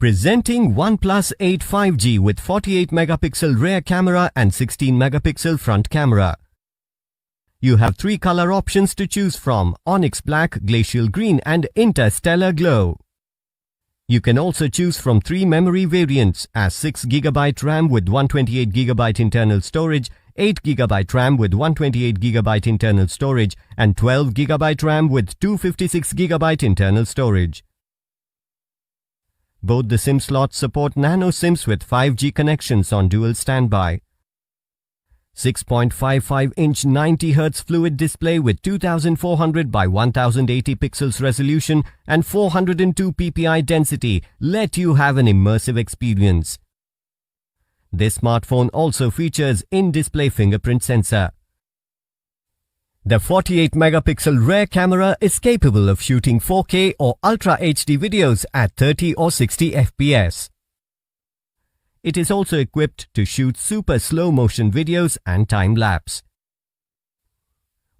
Presenting OnePlus 8 5G with 48 megapixel rear camera and 16 megapixel front camera. You have 3 color options to choose from: Onyx Black, Glacial Green and Interstellar Glow. You can also choose from 3 memory variants as 6GB RAM with 128GB internal storage, 8GB RAM with 128GB internal storage and 12GB RAM with 256GB internal storage. Both the SIM slots support nano SIMs with 5G connections on dual standby. 6.55-inch 90Hz fluid display with 2400 by 1080 pixels resolution and 402 ppi density let you have an immersive experience. This smartphone also features in-display fingerprint sensor. The 48 megapixel rear camera is capable of shooting 4K or Ultra HD videos at 30 or 60 FPS. It is also equipped to shoot super slow motion videos and time-lapse.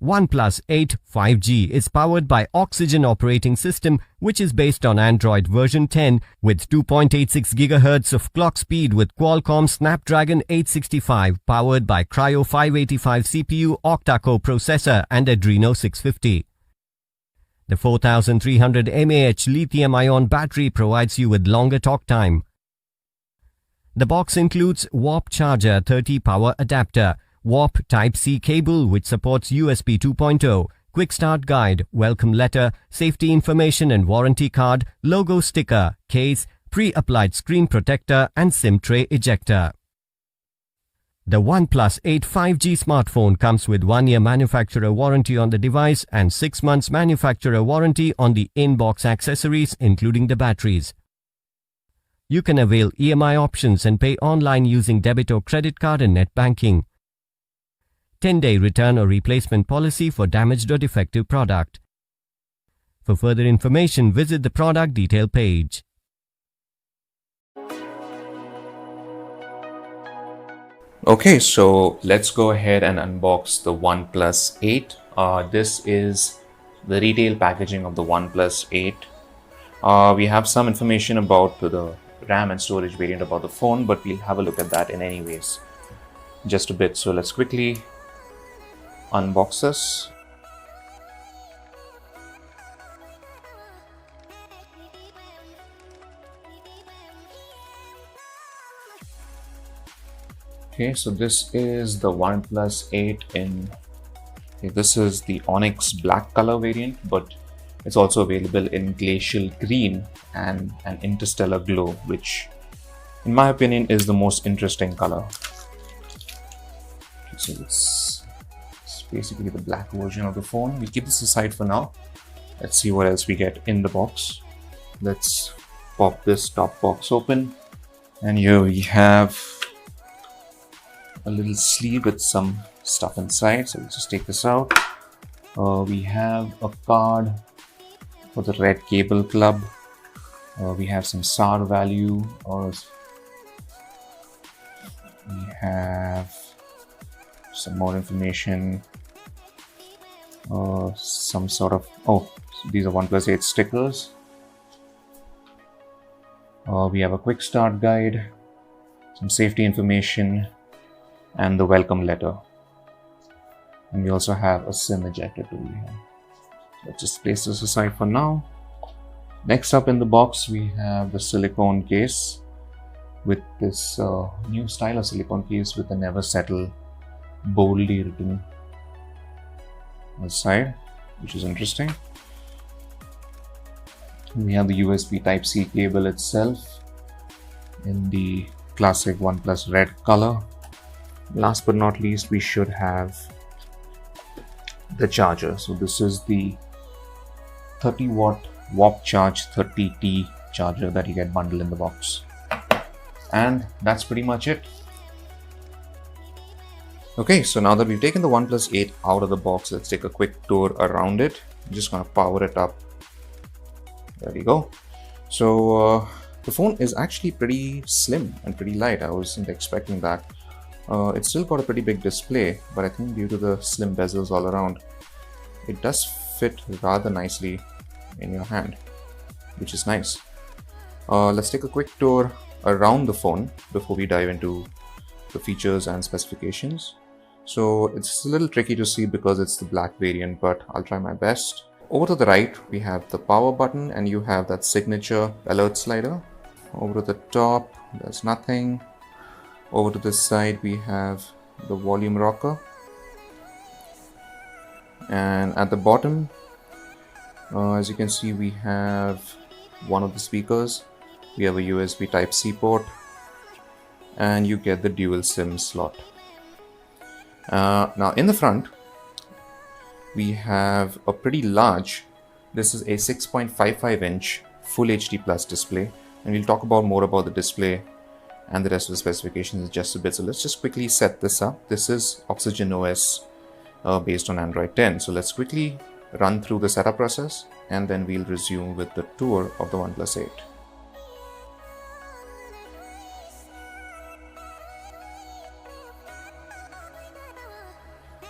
OnePlus 8 5G is powered by Oxygen operating system, which is based on Android version 10 with 2.86 GHz of clock speed with Qualcomm Snapdragon 865 powered by Cryo 585 CPU octa-core processor and Adreno 650. The 4300 mAh lithium-ion battery provides you with longer talk time. The box includes Warp Charger 30 power adapter, Warp Type-C cable which supports USB 2.0, Quick Start Guide, Welcome Letter, Safety Information and Warranty Card, Logo Sticker, Case, Pre-applied Screen Protector and SIM Tray Ejector. The OnePlus 8 5G smartphone comes with 1-year manufacturer warranty on the device and 6 months manufacturer warranty on the in-box accessories including the batteries. You can avail EMI options and pay online using debit or credit card and net banking. 10-day return or replacement policy for damaged or defective product. For further information, visit the product detail page. Okay, so let's go ahead and unbox the OnePlus 8. This is the retail packaging of the OnePlus 8. We have some information about the RAM and storage variant about the phone, but we'll have a look at that in any ways just a bit. So let's quickly unbox this. Okay, so this is the OnePlus 8 in this is the Onyx Black color variant, but it's also available in Glacial Green and an Interstellar Glow, which in my opinion is the most interesting color. Okay, so it's basically the black version of the phone. We'll keep this aside for now. Let's see what else we get in the box. Let's pop this top box open, and here we have a little sleeve with some stuff inside. So let's just take this out. We have a card for the Red Cable Club. We have some SAR value, or we have some more information, some sort of, these are OnePlus 8 stickers. We have a quick start guide, some safety information and the welcome letter, and we also have a SIM ejector tool here. Let's just place this aside for now. Next up in the box, we have the silicone case with this new style of silicone case with the Never Settle boldly written on the side, which is interesting. We have the USB Type-C cable itself in the classic OnePlus red color. Last but not least, we should have the charger. So this is the 30-watt Warp Charge 30T charger that you get bundled in the box. And that's pretty much it. Okay, so now that we've taken the OnePlus 8 out of the box, let's take a quick tour around it. I'm just gonna power it up. There we go. So the phone is actually pretty slim and pretty light. I wasn't expecting that. It's still got a pretty big display, but I think due to the slim bezels all around, it does fit rather nicely in your hand, which is nice. Let's take a quick tour around the phone before we dive into the features and specifications. So it's a little tricky to see because it's the black variant, but I'll try my best. Over to the right, we have the power button and you have that signature alert slider. Over to the top, there's nothing. Over to this side, we have the volume rocker. And at the bottom, as you can see, we have one of the speakers. We have a USB Type-C port and you get the dual SIM slot. Now in the front, we have a pretty large, this is a 6.55 inch Full HD Plus display, and we'll talk about more about the display and the rest of the specifications in just a bit. So let's just quickly set this up. This is Oxygen OS based on Android 10. So let's quickly run through the setup process and then we'll resume with the tour of the OnePlus 8.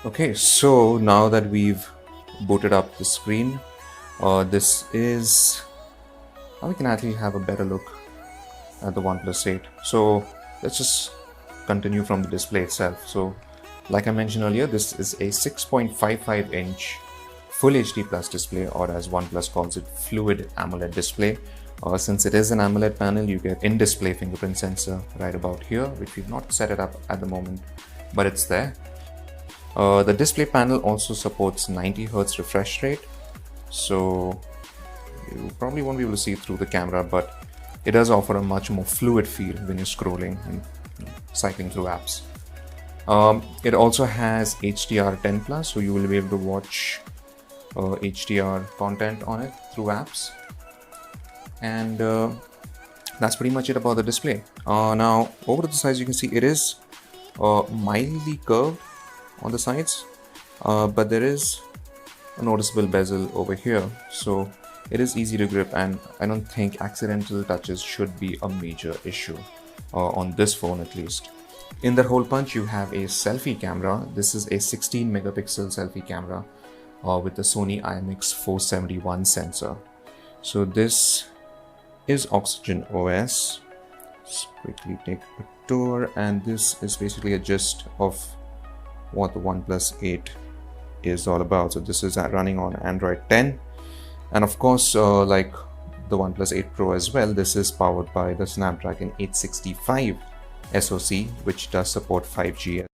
Okay, so now that we've booted up the screen, this is now we can actually have a better look at the OnePlus 8. So let's just continue from the display itself. So like I mentioned earlier, this is a 6.55 inch Full HD Plus display, or as OnePlus calls it, Fluid AMOLED display. Since it is an AMOLED panel, you get in-display fingerprint sensor right about here, which we've not set it up at the moment, but it's there. The display panel also supports 90 Hz refresh rate, so you probably won't be able to see through the camera, but it does offer a much more fluid feel when you're scrolling and cycling through apps. It also has HDR10+, so you will be able to watch HDR content on it through apps, and that's pretty much it about the display. Now over to the sides, you can see it is mildly curved on the sides, but there is a noticeable bezel over here, so it is easy to grip, and I don't think accidental touches should be a major issue on this phone at least. In that hole punch, you have a selfie camera. This is a 16 megapixel selfie camera with the Sony IMX471 sensor. So this is Oxygen OS. Let's quickly take a tour, and this is basically a gist of what the OnePlus 8 is all about. So this is running on Android 10, and of course like the OnePlus 8 Pro as well, this is powered by the Snapdragon 865 SoC, which does support 5G